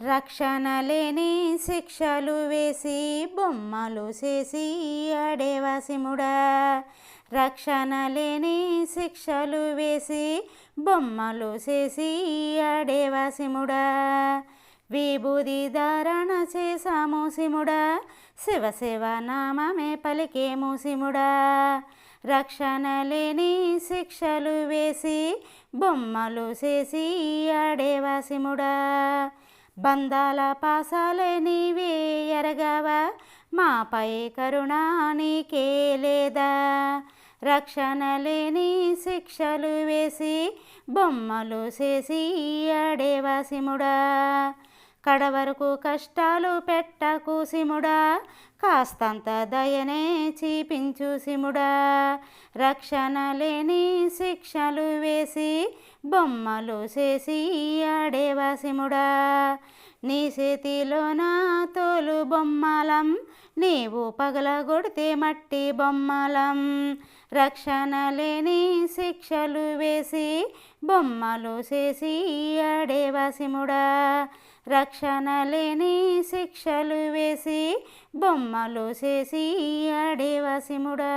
రక్షణ లేని శిక్షలు వేసి బొమ్మలు చేసి ఆడేవాసిముడా. రక్షణ లేని శిక్షలు వేసి బొమ్మలు చేసి ఆడేవాసిముడా. విభూది ధారణ చేసాము సిముడా, శివ నామమే పలికేము సిముడా. రక్షణ లేని శిక్షలు వేసి బొమ్మలు చేసి ఆడేవాసిముడా. బంధాల పాసాలే నీవే ఎరగవా, మాపై కరుణ నీకే లేదా. రక్షణ లేని శిక్షలు వేసి బొమ్మలు చేసి ఆడేవాసిముడా. కడవరకు కష్టాలు పెట్టకు సిముడా, కాస్తంత దయనే చూపించు సిముడా. రక్షణ లేని శిక్షలు వేసి బొమ్మలు చేసి ఆడేవాసిముడా. నీ చేతిలోన తోలు బొమ్మలం, నీవు పగలగొడితే మట్టి బొమ్మలం. రక్షణ లేని శిక్షలు వేసి బొమ్మలు చేసి ఆడేవాసిముడా. రక్షణ లేని శిక్షలు వేసి బొమ్మలు చేసి ఆడేవాసిముడా.